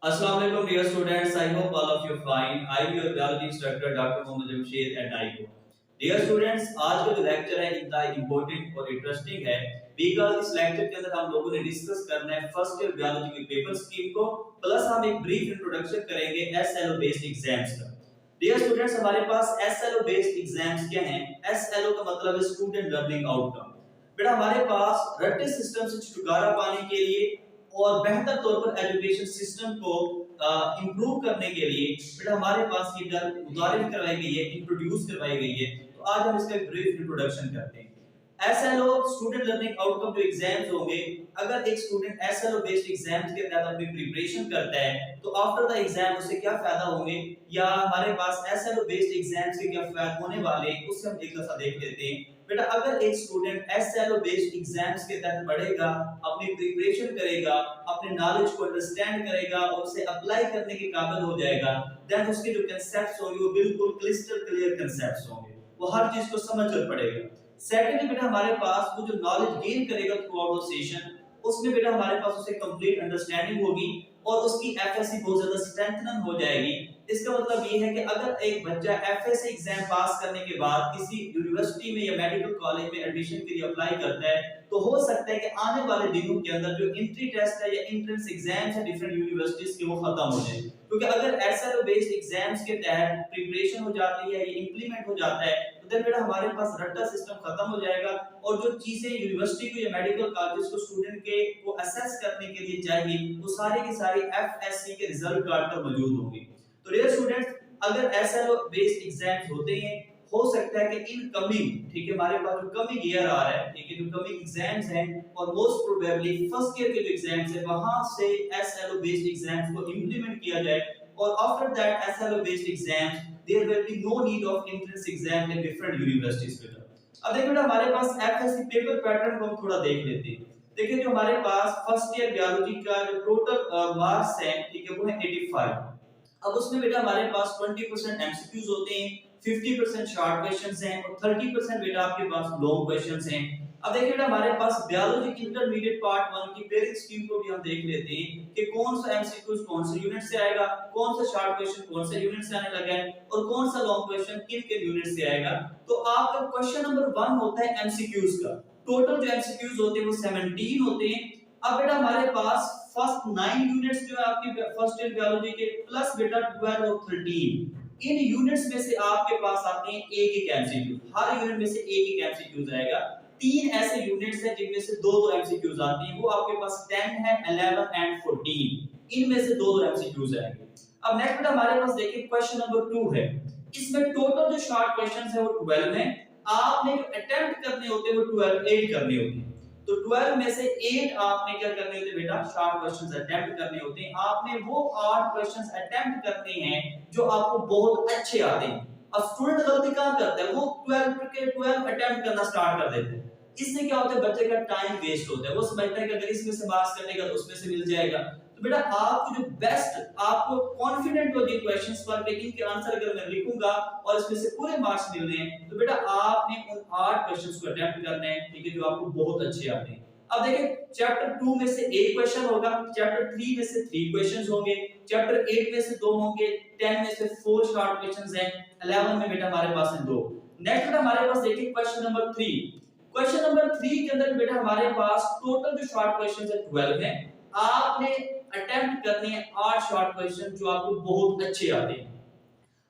Assalamu alaikum dear students. I hope all of you fine. I am your biology instructor Dr. Mohammad Jamshed at ICO. Dear students, आज का जो lecture है इतना important और interesting है because इस lecture के अंदर हम लोगों ने डिस्कस करना है फर्स्ट ईयर बियोलॉजी के पेपर स्कीम को प्लस हम एक ब्रीफ इंट्रोडक्शन करेंगे एसएलओ बेस्ड एग्जाम्स का। डियर स्टूडेंट्स, हमारे पास एसएलओ बेस्ड एग्जाम्स क्या हैं? एसएलओ का मतलब है स्टूडेंट लर्निंग आउटकम। बेटा हमारे पास रट्टे सिस्टम से छुटकारा पाने के लिए और बेहतर तौर पर एजुकेशन सिस्टम को इंप्रूव करने के लिए बेटा हमारे पास ये मुतारिफ करवाई गई है, इंट्रोड्यूस करवाई गई है। तो आज हम इसका एक ब्रीफ इंट्रोडक्शन करते हैं। एसएलओ स्टूडेंट लर्निंग आउटकम जो एग्जाम्स होंगे, अगर एक स्टूडेंट एसएलओ बेस्ड एग्जाम्स के तहत अपनी प्रिपरेशन करता है तो आफ्टर द एग्जाम उसे क्या फायदा होंगे या हमारे पास एसएलओ बेस्ड एग्जाम्स के क्या फायदे होने वाले हैं उससे हम एक दफा देख लेते हैं। बेटा अगर एक स्टूडेंट एसएलओ बेस्ड एग्जाम्स के तहत पढ़ेगा, अपनी प्रिपरेशन करेगा, अपने नॉलेज को अंडरस्टैंड करेगा और उसे अप्लाई करने के काबिल हो जाएगा, देन उसके जो कांसेप्ट्स होंगे वो बिल्कुल क्रिस्टल क्लियर कांसेप्ट्स होंगे, वो हर चीज को समझ कर पढ़ेगा। सेकंडली बेटा हमारे पास वो जो नॉलेज गेन करेगा थ्रू आउट द सेशन, उसमें बेटा हमारे पास उसे कंप्लीट अंडरस्टैंडिंग होगी और उसकी एफएससी बहुत ज्यादा स्ट्रेंथन हो जाएगी। इसका मतलब ये है कि अगर एक बच्चा एफएससी एग्जाम पास करने के बाद किसी यूनिवर्सिटी में या मेडिकल कॉलेज में एडमिशन के लिए अप्लाई करता है तो हो सकता है कि आने वाले दिनों के अंदर जो एंट्री टेस्ट है या एंट्रेंस एग्जाम्स है डिफरेंट यूनिवर्सिटीज के वो खत्म हो जाए, क्योंकि अगर एसएलओ बेस्ड एग्जाम्स के तहत प्रिपरेशन हो जाती है या इंप्लीमेंट हो जाता है तो देन बेटा हमारे पास रट्टा सिस्टम खत्म हो जाएगा और जो चीजें यूनिवर्सिटी को या मेडिकल कॉलेज को स्टूडेंट के को असेस करने के लिए चाहिए वो सारी की सारी एफएससी के रिजल्ट कार्ड पर मौजूद होंगी। तो डियर स्टूडेंट्स, अगर एसएलओ बेस्ड एग्जाम्स होते हैं हो सकता है कि इन कमिंग, ठीक है, हमारे पास जो कमिंग ईयर आ रहा है, ठीक है, जो कमिंग एग्जाम्स हैं और मोस्ट प्रोबेबली फर्स्ट ईयर के जो एग्जाम्स है वहां से एसएलओ बेस्ड एग्जाम्स को इंप्लीमेंट किया जाए और after that SLO based exams there will be no need of entrance exam in different universities बेटा। अब देखो बेटा हमारे पास एफएससी पेपर पैटर्न को हम थोड़ा देख लेते हैं। देखिए जो हमारे पास फर्स्ट ईयर बियोलॉजी का जो टोटल मार्क्स है, ठीक है, वो है 85। अब उसमें बेटा हमारे पास 20% एमसीक्यूज होते हैं, 50% शॉर्ट क्वेश्चंस हैं और 30% बेटा आपके पास लॉन्ग क्वेश्चंस हैं। अब देखिए बेटा हमारे पास बायोलॉजी इंटरमीडिएट पार्ट 1 की पेयरिंग स्कीम को भी हम देख लेते हैं कि कौन सा एमसीक्यूज कौन से यूनिट से आएगा, कौन सा शॉर्ट क्वेश्चन कौन से यूनिट से आने लगा है और कौन सा लॉन्ग क्वेश्चन किन के यूनिट से आएगा। तो आपका क्वेश्चन नंबर 1 होता है एमसीक्यूज का। टोटल जो एमसीक्यूज होते हैं वो 17 होते हैं। अब बेटा हमारे पास फर्स्ट 9 यूनिट्स जो है आपकी फर्स्ट ईयर बायोलॉजी के प्लस बेटा 12 और 13, इन यूनिट्स में से आपके पास आते हैं एक एक एमसीक्यू, हर यूनिट में से एक एक एमसीक्यूज आएगा। तीन ऐसे यूनिट्स हैं जिनमें से दो दो एमसीक्यूज आती हैं, वो आपके पास 10 है, 11 एंड 14, इनमें से दो दो एमसीक्यूज आएंगे। अब नेक्स्ट बेटा हमारे पास देखिए क्वेश्चन नंबर 2 है, इसमें टोटल जो शॉर्ट क्वेश्चंस है वो 12 हैं। आपने जो अटेम्प्ट करने होते हैं वो 12 8 करने होते हैं। तो 12 में से 8 आपने क्या करने होते हैं बेटा, शॉर्ट क्वेश्चंस अटेम्प्ट करने होते हैं। आपने वो 8 क्वेश्चंस अटेम्प्ट करने हैं जो आपको बहुत अच्छे आते हैं। अब स्टूडेंट गलती कहां करता है, वो 12 के 12 अटेम्प्ट करना स्टार्ट कर देते हैं। इससे क्या होता है, बच्चे का टाइम वेस्ट होता है। वो समझता है कि अगर इसमें से मार्क्स कटेगा तो उसमें से मिल जाएगा। तो बेटा आपको जो बेस्ट, आपको कॉन्फिडेंट हो जिन क्वेश्चंस पर कि इनके आंसर अगर मैं लिखूंगा और इसमें से पूरे मार्क्स मिलने हैं, तो बेटा आपने उन 8 क्वेश्चंस को अटेम्प्ट करने हैं, ठीक है, जो आपको बहुत अच्छे आते हैं। अब देखिए चैप्टर 2 में से एक क्वेश्चन होगा, चैप्टर 3 में से 3 क्वेश्चंस होंगे, चैप्टर 8 में से 2 होंगे, 10 में से 4 शॉर्ट क्वेश्चंस हैं, 11 में बेटा हमारे पास है 2। नेक्स्ट बेटा हमारे पास देखिए क्वेश्चन नंबर 3। क्वेश्चन नंबर 3 के अंदर बेटा हमारे पास टोटल जो शॉर्ट क्वेश्चंस है 12 हैं। आपने अटेम्प्ट करने हैं 8 शॉर्ट क्वेश्चन जो आपको बहुत अच्छे आते हैं।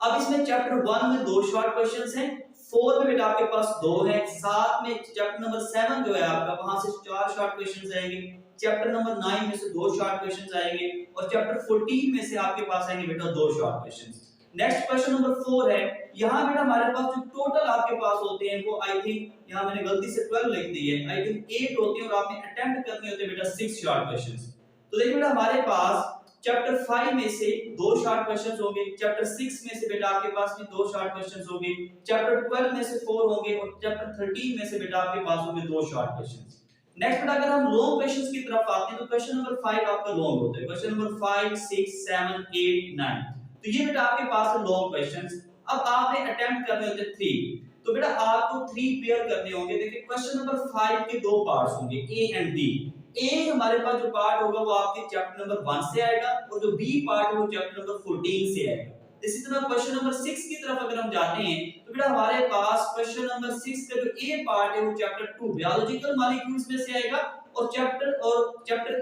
अब इसमें चैप्टर 1 में 2 शॉर्ट क्वेश्चंस हैं, 4 में बेटा आपके पास 2 हैं, 7 में चैप्टर नंबर 7 जो है आपका वहां से 4 शॉर्ट क्वेश्चंस आएंगे, चैप्टर नंबर 9 में से 2 शॉर्ट क्वेश्चंस आएंगे और चैप्टर 14 में से आपके पास आएंगे बेटा 2 short questions. Next question number 4 है, यहां बेटा हमारे पास जो टोटल आपके पास होते हैं वो आई थिंक यहां मैंने गलती से 12 लिख दी है, आई थिंक 8 होते हैं और आपने अटेम्प्ट करने होते हैं बेटा 6 शॉर्ट क्वेश्चंस। तो देखिए बेटा हमारे पास चैप्टर 5 में से 2 शॉर्ट क्वेश्चंस होंगे, चैप्टर 6 में से बेटा आपके पास भी 2 शॉर्ट क्वेश्चंस होंगे, चैप्टर 12 में से 4 होंगे और चैप्टर 13 में से बेटा आपके पास होंगे 2 शॉर्ट क्वेश्चंस। नेक्स्ट बेटा अगर हम लॉन्ग क्वेश्चंस की तरफ आते हैं तो क्वेश्चन नंबर 5 आपका लॉन्ग होता है, क्वेश्चन नंबर 5 6 7 8 9, तो ये बेटा आपके पास है लॉन्ग क्वेश्चंस। अब आपने अटेम्प्ट करने होते हैं 3, तो बेटा आपको 3 पेयर करने होंगे। देखिए क्वेश्चन नंबर 5 के 2 पार्ट्स होंगे, ए एंड बी। ए हमारे पास जो पार्ट होगा वो आपके चैप्टर नंबर 1 से आएगा और जो बी पार्ट है वो चैप्टर नंबर 14 से आएगा। इसी तरह क्वेश्चन नंबर 6 की तरफ अगर हम जाते हैं तो बेटा हमारे पास क्वेश्चन नंबर 6 का जो ए पार्ट है वो चैप्टर 2 बायोलॉजिकल मॉलिक्यूल्स में से आएगा और चैप्टर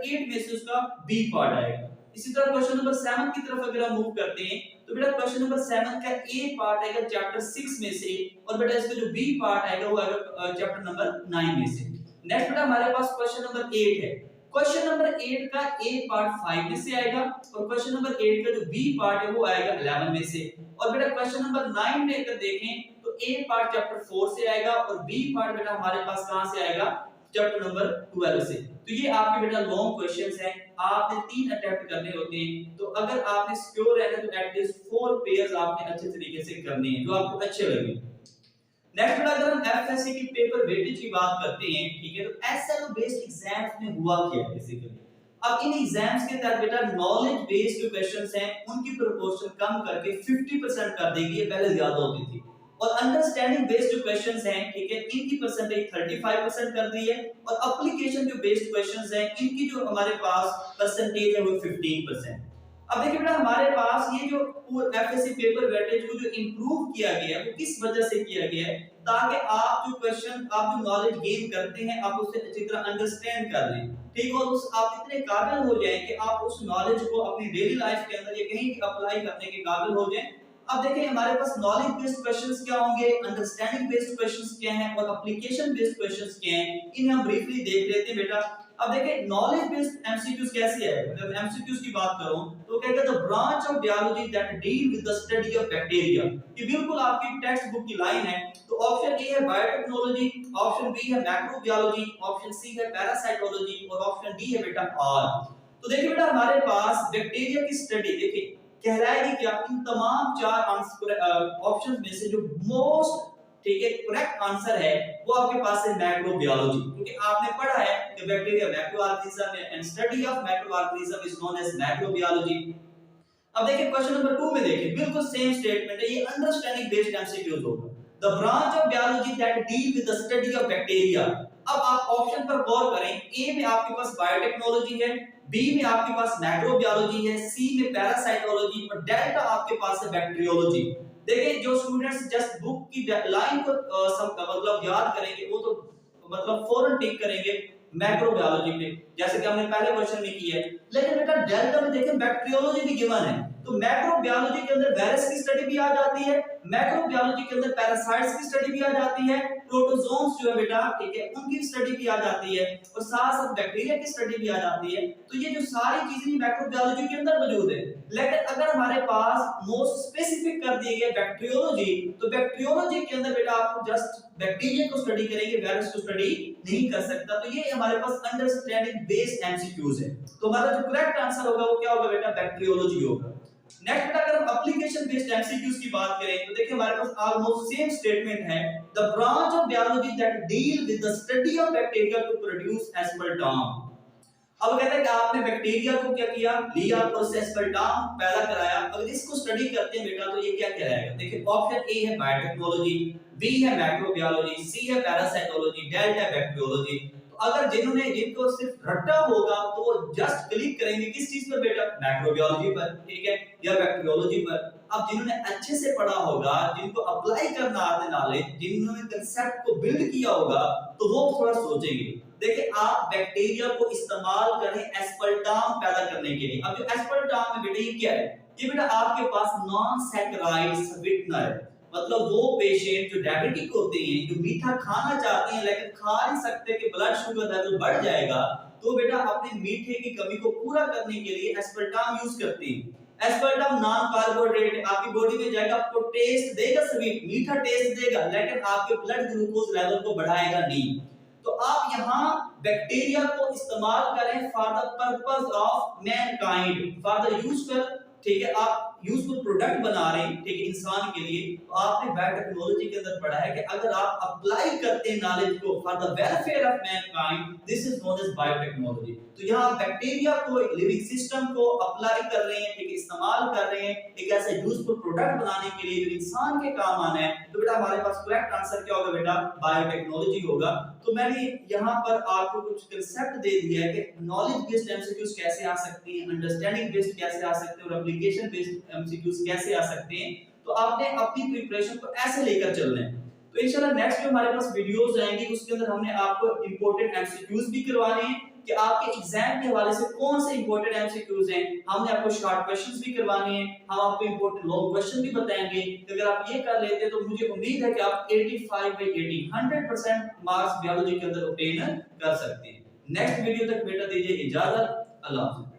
8 में से उसका बी पार्ट आएगा। इसी तरह क्वेश्चन नंबर 7 की तरफ अगर हम मूव करते हैं तो बेटा क्वेश्चन नंबर 7 का ए पार्ट आएगा चैप्टर 6 में से और बेटा इसका जो बी पार्ट आएगा वो आएगा चैप्टर नंबर 9 में से। नेक्स्ट बेटा हमारे पास क्वेश्चन नंबर 8 है। क्वेश्चन नंबर 8 का ए पार्ट 5 में से आएगा और क्वेश्चन नंबर 8 का जो बी पार्ट है वो आएगा 11 में से। और बेटा क्वेश्चन नंबर 9 में अगर देखें तो ए पार्ट चैप्टर 4 से आएगा और बी पार्ट बेटा हमारे पास कहां से आएगा चैप्टर नंबर 12 से। तो ये आपके बेटा लॉन्ग क्वेश्चंस हैं, आपने 3 अटेम्प्ट करने होते हैं। तो अगर आपने सिक्योर रहना तो एटलीस्ट 4 पेयर्स आपने अच्छे तरीके से करने हैं जो आपको अच्छे लगे। नेक्स्ट बेटा अगर हम एफएससी की पेपर वेटेज की बात करते हैं, ठीक है, तो एसएलओ बेस्ड एग्जाम्स में हुआ क्या बेसिकली। अब इन एग्जाम्स के तहत बेटा नॉलेज बेस्ड जो क्वेश्चंस हैं उनकी प्रोपोर्शन कम करके 50% कर देगी, ये पहले ज्यादा होती थी। और अंडरस्टैंडिंग बेस्ड जो क्वेश्चंस हैं, ठीक है, इनकी परसेंटेज 35% कर दी है और एप्लीकेशन जो बेस्ड क्वेश्चंस हैं इनकी जो हमारे पास परसेंटेज है वो 15%। अब देखिए बेटा हमारे पास ये जो एफएससी पेपर वेटेज को जो इंप्रूव किया गया है वो किस वजह से किया गया है, ताकि आप जो क्वेश्चन आप जो नॉलेज गेन करते हैं आप उसे अच्छी तरह अंडरस्टैंड कर लें, ठीक, और उस आप इतने काबिल हो जाएं कि आप उस नॉलेज को अपनी डेली लाइफ के अंदर या कहीं भी अप्लाई करने के काबिल हो जाएं। अब देखिए हमारे पास नॉलेज बेस्ड क्वेश्चंस क्या होंगे, अंडरस्टैंडिंग बेस्ड क्वेश्चंस क्या हैं और एप्लीकेशन बेस्ड क्वेश्चंस क्या हैं, इन्हें हम ब्रीफली देख लेते हैं बेटा। अब देखिए नॉलेज बेस्ड एमसीक्यूज कैसे है, अगर एमसीक्यूज की बात करूं तो कहेगा the branch of biology that deal with the study of bacteria. ये बिल्कुल आपकी टेक्स्ट बुक की लाइन है। तो ऑप्शन ए है बायोटेक्नोलॉजी, ऑप्शन बी है मैक्रोबायोलॉजी, ऑप्शन सी है पैरासाइटोलॉजी और ऑप्शन डी है बेटा ऑल। तो देखिए बेटा हमारे पास बैक्टीरिया की स्टडी देखिए कहलाएगी क्या, इन तमाम 4 आंसर ऑप्शंस में से जो मोस्ट, ठीक है, करेक्ट आंसर है वो आपके पास है मैक्रोबायोलॉजी, क्योंकि आपने पढ़ा है कि बैक्टीरिया मैक्रो ऑर्गेनिज्म है and study of macro organism is known as macrobiology. अब देखिए क्वेश्चन नंबर 2 में देखिए बिल्कुल सेम स्टेटमेंट है, ये अंडरस्टैंडिंग बेस्ड एमसीक्यूज होगा। The branch of biology that deal with the study of bacteria. अब आप ऑप्शन पर गौर करें, ए में आपके पास बायोटेक्नोलॉजी है, बी में आपके पास मैक्रोबायोलॉजी है, सी में पैरासाइटोलॉजी और डेल्टा आपके पास है बैक्टीरियोलॉजी। देखिए जो स्टूडेंट्स जस्ट बुक की लाइन को मतलब याद करेंगे वो तो मतलब फौरन टिक करेंगे मैक्रोबायोलॉजी में, जैसे कि हमने पहले क्वेश्चन में किया है। लेकिन बेटा डेल्टा में देखें बैक्टीरियोलॉजी भी गिवन है, तो मैक्रोबायोलॉजी के अंदर वायरस की स्टडी भी आ जाती है, मैक्रोबायोलॉजी के अंदर पैरासाइट्स की स्टडी भी आ जाती है, प्रोटोजोन्स जो है बेटा, ठीक है, उनकी स्टडी भी आ जाती है और साथ साथ बैक्टीरिया की स्टडी भी आ जाती है। तो ये जो सारी चीजें मैक्रोबायोलॉजी के अंदर मौजूद है। लेकिन अगर हमारे पास मोस्ट स्पेसिफिक कर दिए गए बैक्टीरियोलॉजी, तो बैक्टीरियोलॉजी के अंदर बेटा आपको जस्ट बैक्टीरिया को स्टडी करेंगे, वायरस को स्टडी नहीं कर सकता। तो ये हमारे पास अंडरस्टैंडिंग बेस्ड एमसीक्यूज है। तो हमारा जो करेक्ट आंसर होगा वो क्या होगा बेटा, बैक्टीरियोलॉजी होगा। नेक्स्ट बेटा अगर हम एप्लीकेशन बेस्ड एमसीक्यूज की बात करें तो देखिए हमारे पास ऑलमोस्ट सेम स्टेटमेंट है, the branch of biology that deal with the study of bacteria to produce aspartame. अब कहते हैं कि आपने बैक्टीरिया को क्या किया, लिया, प्रोसेस एस्पर्टाम पैदा कराया। अगर इसको स्टडी करते हैं बेटा तो ये क्या कहलाएगा, देखिए ऑप्शन ए है बायोटेक्नोलॉजी, बी है मैक्रोबायोलॉजी, सी है पैरासाइटोलॉजी, डेल्टा बैक्टीरियोलॉजी। अगर जिनको सिर्फ रट्टा होगा तो वो जस्ट क्लिक करेंगे किस चीज पर बेटा, मैक्रोबायोलॉजी पर, ठीक है, या बैक्टीरियोलॉजी पर। अब जिन्होंने अच्छे से पढ़ा होगा, जिनको अप्लाई करना आते नॉलेज, जिन्होंने कांसेप्ट को बिल्ड किया होगा, तो वो थोड़ा सोचेंगे। देखिए आप बैक्टीरिया को इस्तेमाल करें एस्पर्टाम पैदा करने के लिए। अब जो एस्पर्टाम है बेटा ये क्या है, ये बेटा आपके पास नॉन सैकराइड स्वीटनर है। मतलब वो पेशेंट जो डायबिटिक होते हैं, जो मीठा खाना चाहते हैं लेकिन खा नहीं सकते कि ब्लड शुगर लेवल बढ़ जाएगा, तो बेटा अपने मीठे की कमी को पूरा करने के लिए एस्पर्टाम यूज करते हैं। एस्पर्टाम नॉन कार्बोहाइड्रेट आपकी बॉडी में जाएगा, आपको टेस्ट देगा, स्वीट मीठा टेस्ट देगा, लेकिन आपके ब्लड ग्लूकोज लेवल को बढ़ाएगा नहीं। तो आप यहाँ बैक्टीरिया को इस्तेमाल करें for the purpose of Mankind, for the useful, ठीक है, आप यूजफुल प्रोडक्ट बना रहे हैं, ठीक है, इंसान के लिए। तो आपने बायोटेक्नोलॉजी के अंदर पढ़ा है कि अगर आप अप्लाई करते हैं नॉलेज को for the welfare of mankind, this is known as biotechnology. तो यहाँ बैक्टीरिया को एक लिविंग सिस्टम को अप्लाई कर रहे हैं, ठीक है, इस्तेमाल कर रहे हैं एक ऐसे यूजफुल प्रोडक्ट बनाने के लिए जो इंसान के काम आना है। तो बेटा हमारे पास करेक्ट आंसर क्या होगा बेटा, बायोटेक्नोलॉजी होगा। तो मैंने यहाँ पर आपको कुछ कंसेप्ट दे दिया है कि नॉलेज बेस्ड एमसीक्यूज कैसे आ सकते हैं, अंडरस्टैंडिंग बेस्ड कैसे आ सकते हैं और एप्लीकेशन बेस्ड एमसीक्यूज कैसे आ सकते हैं। तो आपने अपनी प्रिपरेशन को ऐसे लेकर चलना है। तो इंशाल्लाह नेक्स्ट जो हमारे पास वीडियोस आएंगी उसके अंदर हमने आपको इंपॉर्टेंट एमसीक्यूज भी करवाने हैं कि आपके एग्जाम के हवाले से कौन से इंपॉर्टेंट एमसीक्यूज हैं। हमने आपको शॉर्ट क्वेश्चंस भी करवाने हैं, हम आपको इंपॉर्टेंट लॉन्ग क्वेश्चन भी बताएंगे कि अगर आप ये कर लेते हैं तो मुझे उम्मीद है कि आप 85/80 100% मार्क्स बायोलॉजी के अंदर ऑब्टेन कर सकते हैं। नेक्स्ट वीडियो तक बेटा दीजिए इजाजत। अल्लाह हाफ़िज़।